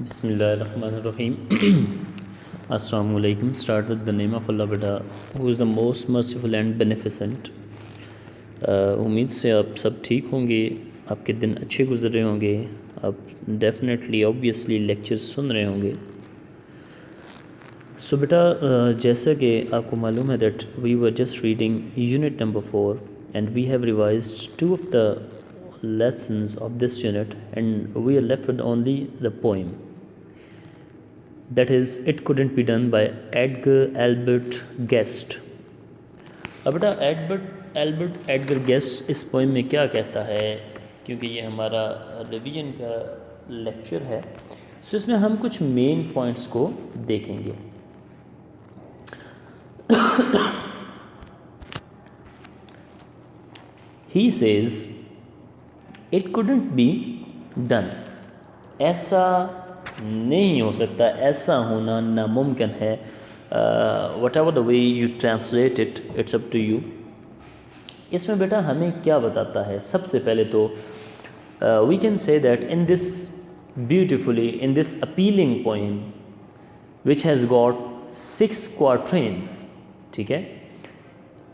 Bismillahirrahmanirrahim. Assalamu alaikum. Start with the name of Allah beta, who is the most merciful and beneficent. उम्मीद से आप सब ठीक होंगे, आपके दिन अच्छे गुजर रहे होंगे, आप डेफिनेटली ऑब्वियसली लेक्चर सुन रहे होंगे. सो बेटा जैसा कि आपको मालूम है that we were just reading unit number 4 and we have revised 2 of the lessons of this unit and we are left with only the poem, that is It Couldn't Be Done by Edgar Albert Guest. अब बेटा Edgar guest इस poem में क्या कहता है, क्योंकि ये हमारा रिवीजन का लेक्चर है, सो इसमें हम कुछ मेन पॉइंट्स को देखेंगे. He says it couldn't be done, ऐसा नहीं हो सकता, ऐसा होना नामुमकिन है. Whatever the way you translate it, it's up to you. इसमें बेटा हमें क्या बताता है? सबसे पहले तो we can say that in this beautifully, in this appealing poem which has got 6 quatrains, ठीक है,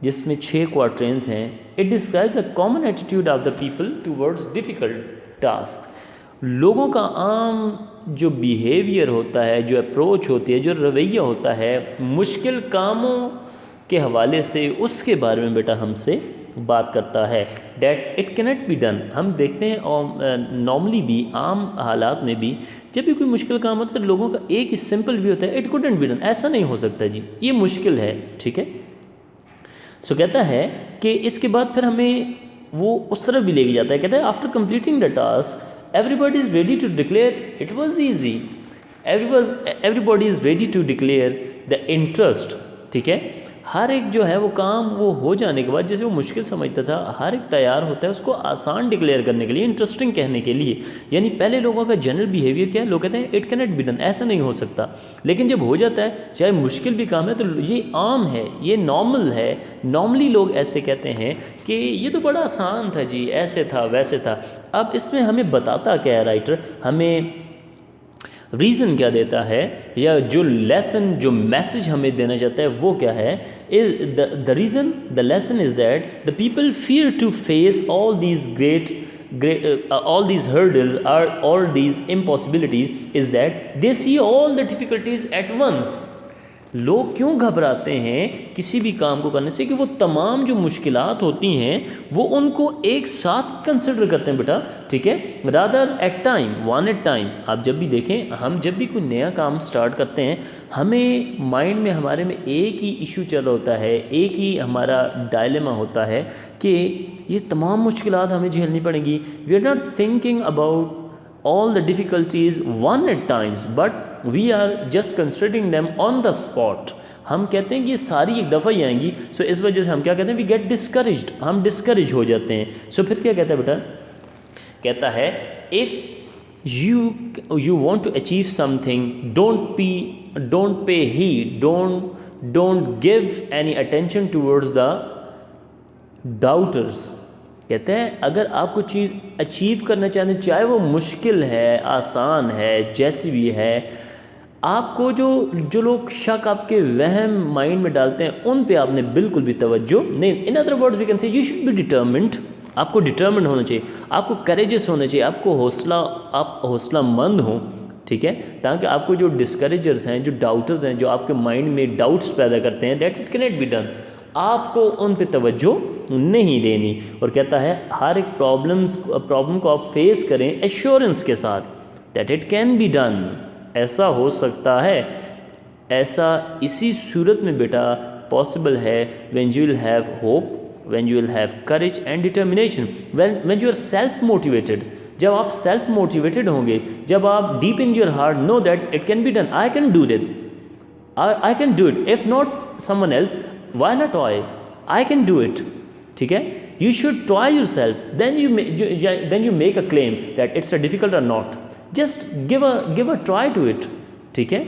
जिसमें 6 क्वार्ट्रेन्स हैं. It describes a common attitude of the people towards difficult task. लोगों का आम जो बिहेवियर होता है, जो अप्रोच होती है, जो रवैया होता है मुश्किल कामों के हवाले से, उसके बारे में बेटा हमसे बात करता है. That it cannot be done. हम देखते हैं और नॉर्मली भी आम हालात में भी जब भी कोई मुश्किल काम होता है लोगों का एक ही सिंपल व्यू होता है, इट कुडंट बी डन, ऐसा नहीं हो सकता जी, ये मुश्किल है, ठीक है. सो कहता है कि इसके बाद फिर हमें वो उस तरफ भी लेके जाता है. कहता है after completing the task everybody is ready to declare it was easy. Everybody is ready to declare the interest, ठीक है. हर एक जो है वो काम वो हो जाने के बाद, जैसे वो मुश्किल समझता था, हर एक तैयार होता है उसको आसान डिक्लेयर करने के लिए, इंटरेस्टिंग कहने के लिए. यानी पहले लोगों का जनरल बिहेवियर क्या है, लोग कहते हैं इट कैनट बी डन, ऐसा नहीं हो सकता. लेकिन जब हो जाता है, चाहे मुश्किल भी काम है, तो ये आम है, ये नॉर्मल है. नॉर्मली लोग ऐसे कहते हैं कि ये तो बड़ा आसान था जी, ऐसे था वैसे था. अब इसमें हमें बताता क्या है राइटर, हमें रीज़न क्या देता है, या जो लेसन, जो मैसेज हमें देना चाहता है वो क्या है. Is the reason, the lesson is that the people fear to face all these all these hurdles or all these impossibilities is that they see all the difficulties at once. लोग क्यों घबराते हैं किसी भी काम को करने से, कि वो तमाम जो मुश्किलात होती हैं वो उनको एक साथ कंसिडर करते हैं बेटा, ठीक है. Rather at time, one at time. आप जब भी देखें, हम जब भी कोई नया काम स्टार्ट करते हैं, हमें माइंड में, हमारे में एक ही इशू चल रहा होता है, एक ही हमारा डायलेमा होता है कि ये तमाम मुश्किलात हमें झेलनी पड़ेंगी. We are not thinking about all the difficulties one at times, but we are just considering them on the spot. हम कहते हैं कि ये सारी एक दफ़ा ही आएंगी. सो इस वजह से हम क्या कहते हैं, वी गेट डिस्करेज्ड, हम डिस्करेज हो जाते हैं. सो फिर क्या कहता है बेटा, कहता है if you want to achieve something, don't pay heed, don't give any attention towards the doubters. कहते हैं अगर आप कुछ चीज़ अचीव करना चाहते हैं, चाहे वो मुश्किल है, आसान है, जैसी भी है, आपको जो लोग शक, आपके वहम माइंड में डालते हैं, उन पे आपने बिल्कुल भी तवज्जो नहीं. In other words we can say you should be determined. आपको डिटर्मिन्ड होना चाहिए, आपको करेजियस होना चाहिए, आपको आप हौसलामंद हों, ठीक है, ताकि आपको जो डिस्करेजर्स हैं, जो डाउटर्स हैं, जो आपके माइंड में डाउट्स पैदा करते हैं, that it cannot be done, आपको उन पे तवज्जो नहीं देनी. और कहता है हर एक प्रॉब्लम को आप फेस करें एश्योरेंस के साथ, that it can be done, ऐसा हो सकता है, ऐसा इसी सूरत में बेटा पॉसिबल है. When you will have hope, when you will have courage and determination, when you are self motivated. जब आप सेल्फ मोटिवेटेड होंगे, जब आप deep in your heart know that it can be done, I can do it, I can do it, if not someone else, why not I can do it, ठीक है. you should try yourself, then you make a claim that it's a difficult or not, just give a try to it, ठीक है.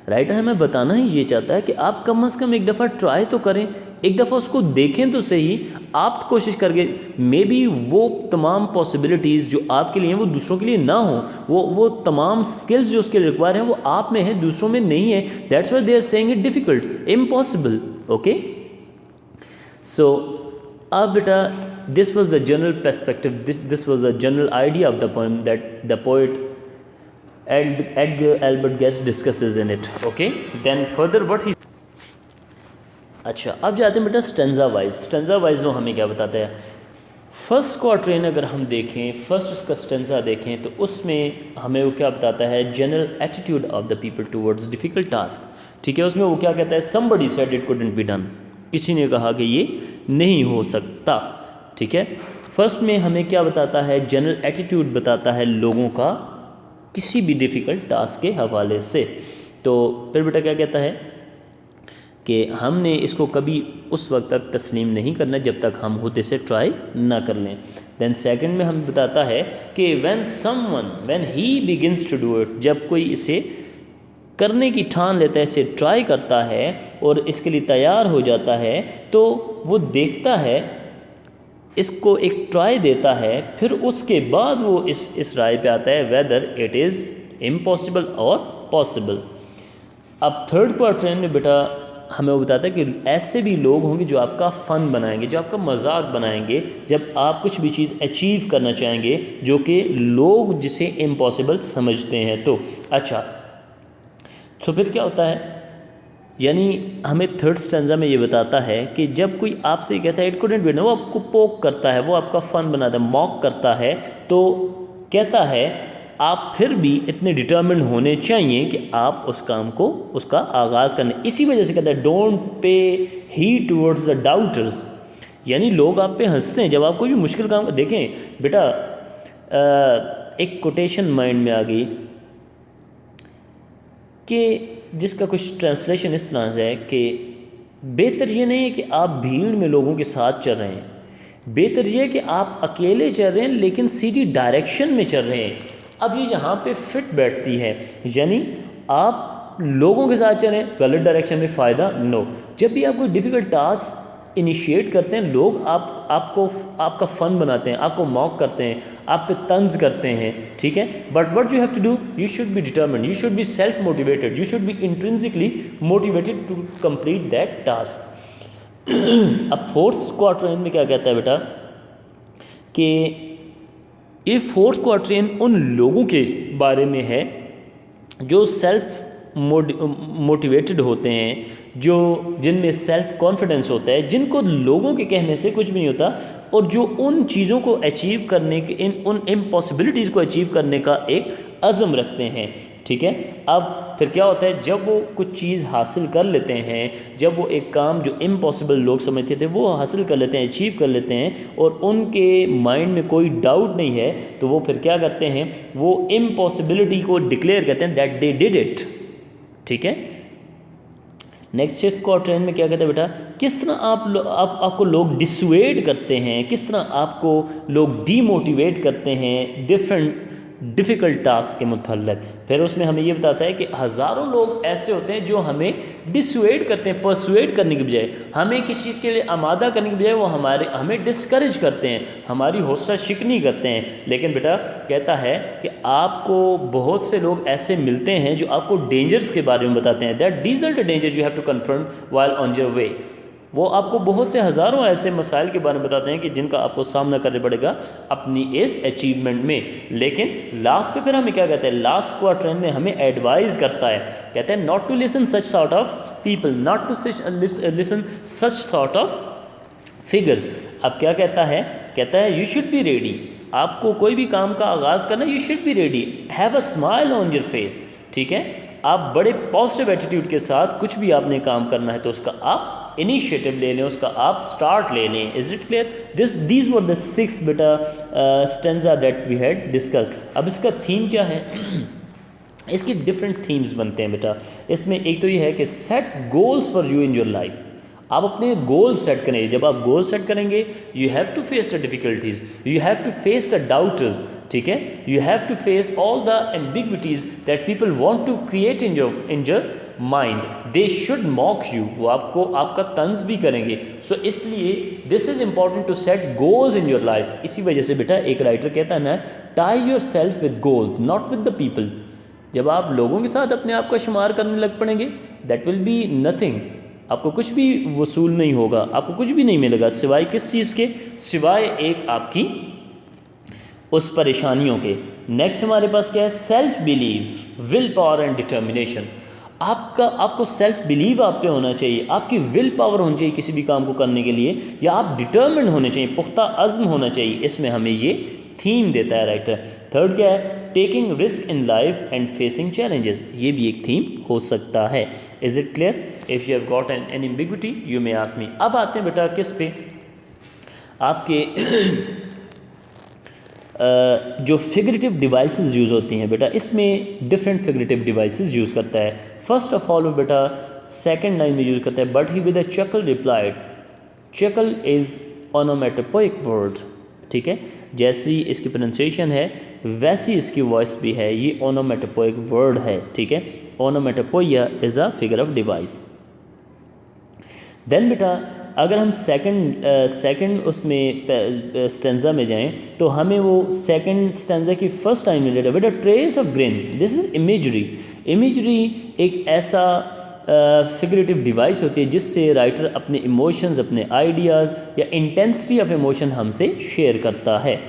Writer हमें बताना ही ये चाहता है कि आप कम से कम एक दफ़ा ट्राई तो करें, एक दफ़ा उसको देखें तो सही, आप कोशिश करके, मे बी वो तमाम पॉसिबिलिटीज़ जो आपके लिए हैं वो दूसरों के लिए ना हो, वो तमाम स्किल्स जो उसके रिक्वायर हैं वो आप में है, दूसरों में नहीं है। That's why they are saying it difficult, impossible. Okay, so अब बेटा this was the general perspective, this was the general idea of the poem that the poet Edgar Albert Guest discusses in it. Okay, then further what he, अच्छा अब जाते हैं बेटा stanza wise. Stanza wise वो हमें क्या बताता है? फर्स्ट क्वार्ट्रेन अगर हम देखें, फर्स्ट इसका स्टेंजा देखें तो उसमें हमें वो क्या बताता है? General attitude of the people towards difficult task. ठीक है, उसमें वो क्या कहता है? Somebody said it couldn't be done, किसी ने कहा कि ये नहीं हो सकता। ठीक है, फर्स्ट में हमें क्या बताता है? जनरल एटीट्यूड बताता है लोगों का किसी भी डिफ़िकल्ट टास्क के हवाले से। तो फिर बेटा क्या कहता है कि हमने इसको कभी उस वक्त तक तस्लीम नहीं करना जब तक हम खुद से ट्राई ना कर लें। देन सेकंड में हमें बताता है कि when he begins to do it, जब कोई इसे करने की ठान लेता है, इसे ट्राई करता है और इसके लिए तैयार हो जाता है, तो वो देखता है, इसको एक ट्राई देता है, फिर उसके बाद वो इस राय पे आता है वेदर इट इज़ इम्पॉसिबल और पॉसिबल। अब थर्ड क्वार्ट्रेन में बेटा हमें वो बताता है कि ऐसे भी लोग होंगे जो आपका फ़न बनाएंगे, जो आपका मजाक बनाएंगे, जब आप कुछ भी चीज़ अचीव करना चाहेंगे जो कि लोग जिसे इम्पॉसिबल समझते हैं। तो अच्छा, तो फिर क्या होता है? यानी हमें थर्ड स्टेंजा में ये बताता है कि जब कोई आपसे ये कहता है इट कुडंट बी डन, वो आपको पोक करता है, वो आपका फ़न बनाता है, मॉक करता है, तो कहता है आप फिर भी इतने डिटर्मिन्ड होने चाहिए कि आप उस काम को, उसका आगाज़ करने। इसी वजह से कहता है don't pay heed towards the daughters, यानी लोग आप पे हंसते हैं जब आप कोई भी मुश्किल काम। देखें बेटा, एक कोटेशन माइंड में आ गई कि जिसका कुछ ट्रांसलेशन इस तरह से है कि बेहतर ये नहीं है कि आप भीड़ में लोगों के साथ चल रहे हैं, बेहतर ये है कि आप अकेले चल रहे हैं लेकिन सीधी डायरेक्शन में चल रहे हैं। अब ये यहाँ पे फिट बैठती है, यानी आप लोगों के साथ चलें, गलत डायरेक्शन में फ़ायदा नो। जब भी आप कोई डिफ़िकल्ट टास्क इनिशिएट करते हैं, लोग आपका फ़न बनाते हैं, आपको मॉक करते हैं, आप पे तंज करते हैं। ठीक है, but what you have to do, you should be determined, you should be self motivated, you should be intrinsically motivated to complete that task. अब फोर्थ क्वार्ट्रेन में क्या कहता है बेटा कि ये फोर्थ क्वार्ट्रेन उन लोगों के बारे में है जो सेल्फ मोटिवेटेड होते हैं, जो जिनमें सेल्फ कॉन्फिडेंस होता है, जिनको लोगों के कहने से कुछ भी नहीं होता, और जो उन चीज़ों को अचीव करने के, उन इम्पॉसिबिलिटीज़ को अचीव करने का एक अज़म रखते हैं। ठीक है, अब फिर क्या होता है? जब वो कुछ चीज़ हासिल कर लेते हैं, जब वो एक काम जो इम्पॉसिबल लोग समझते थे वो हासिल कर लेते हैं, अचीव कर लेते हैं, और उनके माइंड में कोई डाउट नहीं है, तो वो फिर क्या करते हैं? वो इम्पॉसिबिलिटी को डिक्लेयर करते हैं दैट दे डिड इट। ठीक है, नेक्स्ट फिफ्थ क्वार्ट्रेन में क्या कहते हैं बेटा? किस तरह आपको लोग डिसुएड करते हैं, किस तरह आपको लोग डीमोटिवेट करते हैं डिफ़िकल्ट टास्क के मुतल्लिक़। फिर उसमें हमें ये बताता है कि हज़ारों लोग ऐसे होते हैं जो हमें डिसुएड करते हैं, परसुएड करने की बजाय, हमें किसी चीज़ के लिए आमादा करने की बजाय वो हमें डिस्करेज करते हैं, हमारी हौसला शिकनी करते हैं। लेकिन बेटा कहता है कि आपको बहुत से लोग ऐसे मिलते हैं जो आपको डेंजर्स के बारे में बताते हैं, that these are the dangers you have to confront while on your way. वो आपको बहुत से हज़ारों ऐसे मसाइल के बारे में बताते हैं कि जिनका आपको सामना करना पड़ेगा अपनी इस अचीवमेंट में। लेकिन लास्ट पे फिर हमें क्या कहते हैं? लास्ट क्वार्ट्रेन में हमें एडवाइज़ करता है, कहते हैं not to listen such sort of people, not to listen such sort of figures. अब क्या कहता है? कहता है यू शुड बी रेडी, आपको कोई भी काम का आगाज़ करना, you should be ready, have a smile on your face. ठीक है, आप बड़े पॉजिटिव एटीट्यूड के साथ कुछ भी आपने काम करना है तो उसका आप इनिशिएटिव ले लें, उसका आप स्टार्ट ले लें। Is it clear? These were the 6 बेटा stanza that we had discussed. अब इसका थीम क्या है? इसकी डिफरेंट थीम्स बनते हैं बेटा। इसमें एक तो ये है कि set goals for you in your life, आप अपने गोल सेट करें। जब आप गोल सेट करेंगे, you have to face the difficulties, you have to face the doubters, ठीक है, you have to face all the ambiguities that people want to create in your mind. They should mock you, वो आपको आपका तंज भी करेंगे। So इसलिए this is important to set goals in your life. इसी वजह से बेटा एक राइटर कहता है ना, tie your self with goals not with the people. जब आप लोगों के साथ अपने आप का शुमार करने लग पड़ेंगे, दैट विल बी नथिंग, आपको कुछ भी वसूल नहीं होगा, आपको कुछ भी नहीं मिलेगा सिवाय किस चीज़ के, सिवाय एक आपकी उस परेशानियों के। नेक्स्ट हमारे पास क्या है, self believe, will power and determination. आपको सेल्फ बिलीव आप पे होना चाहिए, आपकी विल पावर होनी चाहिए किसी भी काम को करने के लिए, या आप डिटर्मिन्ड होने चाहिए, पुख्ता अज़्म होना चाहिए। इसमें हमें ये थीम देता है राइटर। थर्ड क्या है, taking risk in life and facing challenges, ये भी एक थीम हो सकता है। Is it clear? If you have got an ambiguity you may ask मी। अब आते हैं बेटा किस पे, आपके जो फिगरेटिव डिवाइसेस यूज़ होती हैं बेटा, इसमें डिफरेंट फिगरेटिव डिवाइसेस यूज़ करता है। फर्स्ट ऑफ ऑल बेटा सेकंड लाइन में यूज़ करता है, but he with a chuckle replied, chuckle is onomatopoeic word, ठीक है, जैसी इसकी प्रोनाउंसिएशन है वैसी इसकी वॉइस भी है, ये ओनोमेटोपोइक वर्ड है, ठीक है। Onomatopoeia is a figure of device. Then बेटा अगर हम सेकंड उसमें स्टेंजा में जाएं तो हमें वो सेकंड स्टेंजा की फर्स्ट लाइन मिलेगा, बेटा trace of green, this is imagery. Imagery एक ऐसा फिगरेटिव डिवाइस होती है जिससे राइटर अपने इमोशंस, अपने आइडियाज़ या इंटेंसिटी ऑफ इमोशन हमसे शेयर करता है,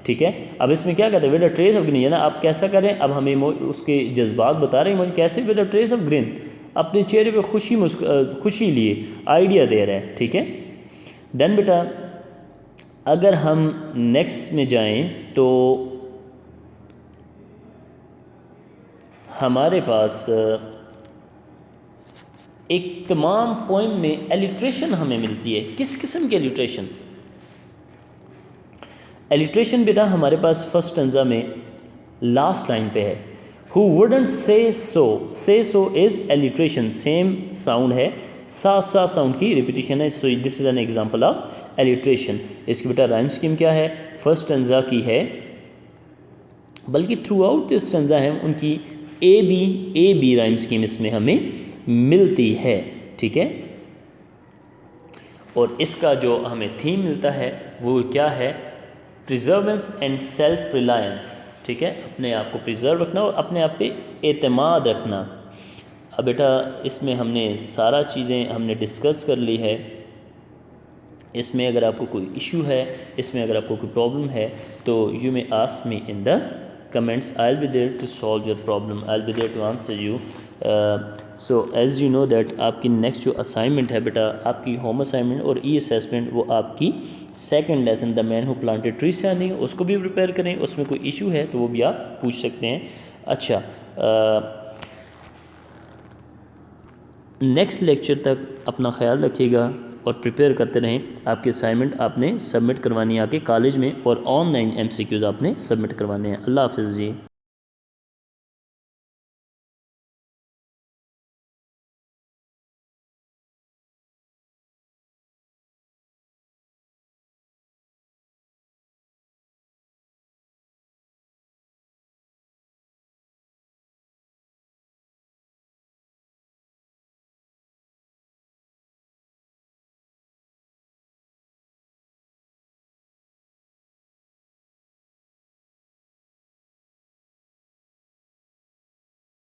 ठीक है। अब इसमें क्या कहते हैं, बेटा ट्रेस ऑफ ग्रीन, ना आप कैसा करें, अब हमें उसके जज्बात बता रहे हैं मुझे कैसे, बेटा ट्रेस ऑफ ग्रीन, अपने चेहरे पे खुशी लिए आइडिया दे रहा है, ठीक है। देन बेटा अगर हम नेक्स्ट में जाएं तो हमारे पास एक तमाम पोइम में एलिट्रेशन हमें मिलती है। किस किस्म की एलिट्रेशन? एलिट्रेशन बेटा हमारे पास फर्स्ट स्टेंजा में लास्ट लाइन पे है, who wouldn't say so is alliteration, same sound है, सा साउंड की रिपीटिशन है, so this is an example of alliteration. इसकी बेटा राइम स्कीम क्या है, फर्स्ट स्टेंजा की है, बल्कि थ्रू आउट दिस स्टेंजा है उनकी ए बी राइम स्कीम इसमें हमें मिलती है, ठीक है। और इसका जो हमें थीम मिलता है वो क्या है, प्रिजर्वेंस एंड सेल्फ रिलायंस, ठीक है, अपने आप को प्रिजर्व रखना और अपने आप पे एतमाद रखना। अब बेटा इसमें हमने सारा चीज़ें हमने डिस्कस कर ली है। इसमें अगर आपको कोई इशू है, इसमें अगर आपको कोई प्रॉब्लम है तो you may ask me in the comments, I will be there to solve your problem, I will be there to answer you. So as you know that आपकी नेक्स्ट जो असाइनमेंट है बेटा, आपकी होम असाइनमेंट और ई assessment, वो आपकी second lesson the man who planted tree से आनी है, उसको भी प्रिपेयर करें। उसमें कोई इशू है तो वो भी आप पूछ सकते हैं। अच्छा, नेक्स्ट लेक्चर तक अपना ख्याल रखिएगा और प्रिपेयर करते रहें। आपकी असाइनमेंट आपने सबमिट करवानी है आके कॉलेज में, और ऑनलाइन MCQs आपने सबमिट करवाने हैं। अल्लाह हाफ़िज़ जी।